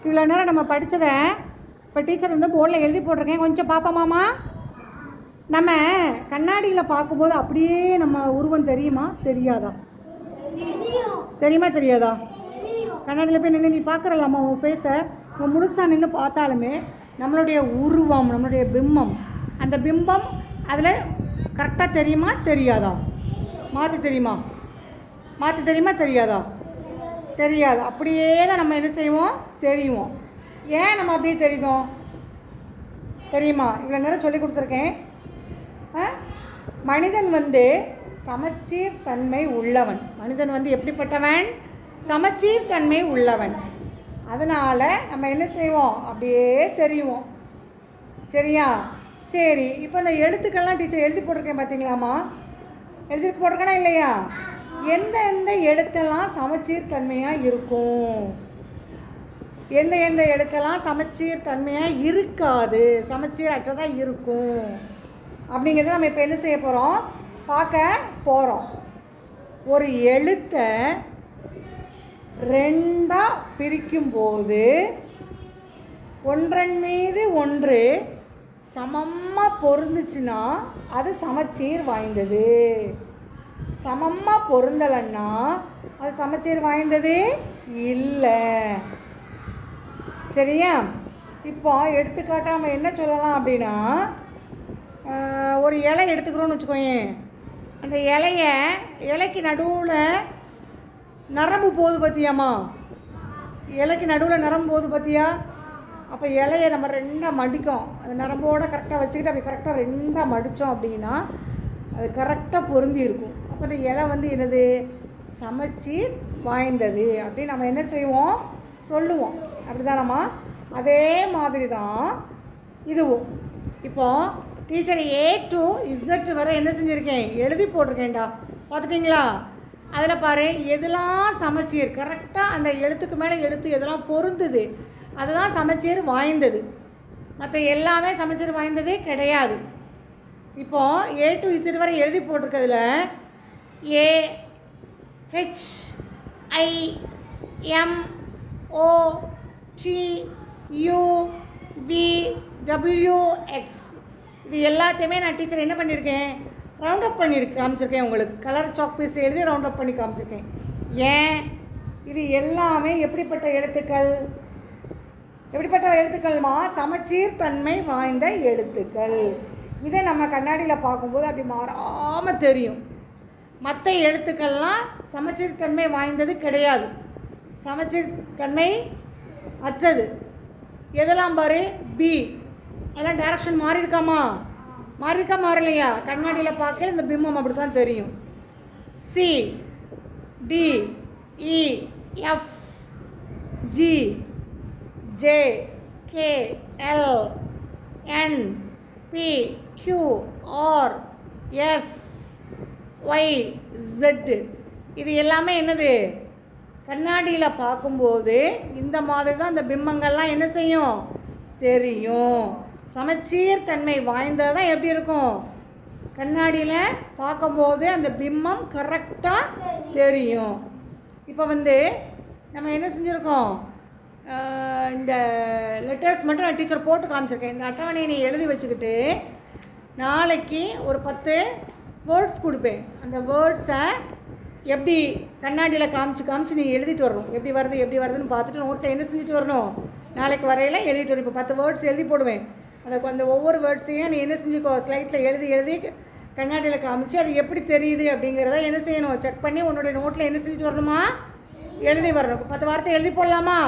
இவ்வளோ நேரம் நம்ம படித்ததை இப்போ டீச்சர் வந்து போர்டில் எழுதி போட்டிருக்கேன். கொஞ்சம் பார்ப்போமாமா? நம்ம கண்ணாடியில் பார்க்கும்போது அப்படியே நம்ம உருவம் தெரியுமா தெரியாதா? தெரியுமா தெரியாதா? கண்ணாடியில் போய் நின்று நீ பார்க்குறலாமா உன் ஃபேஸை முழுசாக நின்று பார்த்தாலுமே நம்மளுடைய உருவம், நம்மளுடைய பிம்பம், அந்த பிம்பம் அதில் கரெக்டாக தெரியுமா தெரியாதா? மாற்றி தெரியுமா? மாற்றி தெரியுமா தெரியாதா? தெரியாது. அப்படியே தான் நம்ம என்ன செய்வோம் தெரியும். ஏன் நம்ம அப்படியே தெரியும் தெரியுமா? இவ்வளோ நேரம் சொல்லி கொடுத்துருக்கேன். மனிதன் வந்து சமச்சீர் தன்மை உள்ளவன். மனிதன் வந்து எப்படிப்பட்டவன்? சமச்சீர் தன்மை உள்ளவன். அதனால் நம்ம என்ன செய்வோம் அப்படியே தெரியுவோம். சரியா? சரி, இப்போ இந்த எழுத்துக்கள்லாம் டீச்சர் எழுதி போட்டிருக்கேன் பார்த்தீங்களாம்மா? எழுதி போட்டிருக்கேனா இல்லையா? எந்த எந்த எழுத்தெல்லாம் சமச்சீர் தன்மையாக இருக்கும், எந்த எந்த எழுத்தெல்லாம் சமச்சீர் தன்மையாக இருக்காது, சமச்சீர் அற்றதாக இருக்கும் அப்படிங்கிறத நம்ம இப்போ என்ன செய்ய போகிறோம்? பார்க்க போகிறோம். ஒரு எழுத்தை ரெண்டாக பிரிக்கும்போது ஒன்றன் மீது ஒன்று சமமாக பொருந்துச்சுன்னா அது சமச்சீர் வாய்ந்தது. சமமாக பொருந்தலைன்னா அது சமச்சீர் வாய்ந்தது இல்லை. சரியா? இப்போ எடுத்துக்காட்டாக நம்ம என்ன சொல்லலாம் அப்படின்னா, ஒரு இலை எடுத்துக்கிறோன்னு வச்சுக்கோயேன். அந்த இலைக்கு நடுவில் நரம்பு போகுது பார்த்தியாம்மா? இலைக்கு நடுவில் நரம்பு போகுது பார்த்தியா? அப்போ இலையை நம்ம ரெண்டாக மடிக்கும். அந்த நரம்போடு கரெக்டாக வச்சுக்கிட்டு அப்படி கரெக்டாக ரெண்டாக மடித்தோம் அப்படின்னா அது கரெக்டாக பொருந்தி இருக்கும். அப்போ அந்த இலை வந்து என்னது? சமச்சீர் வாய்ந்தது அப்படின்னு நம்ம என்ன செய்வோம்? சொல்லுவோம். அப்படி தானம்மா? அதே மாதிரி தான் இதுவும். இப்போது டீச்சர் A to Z வரை என்ன செஞ்சுருக்கேன்? எழுதி போட்டிருக்கேன்டா. பார்த்துட்டிங்களா? அதில் பாரு, எதெல்லாம் சமச்சீர் கரெக்டாக அந்த எழுத்துக்கு மேலே எழுத்து எதெல்லாம் பொருந்துது அதுதான் சமச்சீர் வாய்ந்தது. மற்ற எல்லாமே சமச்சீர் வாய்ந்ததே கிடையாது. இப்போது A to Z வரை எழுதி போட்டிருக்கிறதுல A H I M O T U V W X இது எல்லாத்தையுமே நான் டீச்சர் என்ன பண்ணியிருக்கேன்? ரவுண்ட் அப் காமிச்சிருக்கேன். உங்களுக்கு கலர் சாக் பீஸில் எழுதி ரவுண்ட் அப் பண்ணி காமிச்சிருக்கேன். ஏன்? இது எல்லாமே எப்படிப்பட்ட எழுத்துக்கள்? எப்படிப்பட்ட எழுத்துக்கள்மா? சமச்சீர் தன்மை வாய்ந்த எழுத்துக்கள். இதை நம்ம கண்ணாடியில் பார்க்கும்போது அப்படி மாறாமல் தெரியும். மற்ற எழுத்துக்கள்லாம் சமச்சீர் தன்மை வாய்ந்தது கிடையாது, சமச்சீர் தன்மை அற்றது. எதெல்லாம் பாரு? பி அதெல்லாம் டைரக்ஷன் மாறி இருக்காமா? மாறியிருக்கா மாறலையா? கண்ணாடியில் பார்க்க இந்த பிம்பம் அப்படி தான் தெரியும். C D E F G J K L N P Q R S Y Z இது எல்லாமே என்னது? கண்ணாடியில் பார்க்கும்போது இந்த மாதிரி தான் இந்த பிம்பங்கள்லாம் என்ன செய்யும்? தெரியும். சமச்சீர் தன்மை வாய்ந்ததான் எப்படி இருக்கும்? கண்ணாடியில் பார்க்கும்போது அந்த பிம்பம் கரெக்டாக தெரியும். இப்போ வந்து நம்ம என்ன செஞ்சுருக்கோம்? இந்த லெட்டர்ஸ் மட்டும் நான் டீச்சர் போட்டு காமிச்சிருக்கேன். இந்த அட்டவணையை நீ எழுதி வச்சுக்கிட்டு நாளைக்கு ஒரு 10 வேர்ட்ஸ் கொடுப்பேன். அந்த வேர்ட்ஸை எப்படி கண்ணாடியில் காமிச்சு நீ எழுதிட்டு வரணும். எப்படி வருதுன்னு பார்த்துட்டு நோட்டில் என்ன செஞ்சுட்டு வரணும்? நாளைக்கு வரையில் எழுதிட்டு வரணும். இப்போ 10 வேர்ட்ஸ் எழுதி போடுவேன். அந்த ஒவ்வொரு வேர்ட்ஸையும் நீ என்ன செஞ்சுக்கோ? ஸ்லைட்டில் எழுதி கண்ணாடியில் காமிச்சு அது எப்படி தெரியுது அப்படிங்கிறத என்ன செய்யணும்? செக் பண்ணி உன்னுடைய நோட்டில் என்ன செஞ்சுட்டு வரணுமா? எழுதி வரணும். 10 வார்த்தை எழுதி போடலாமா?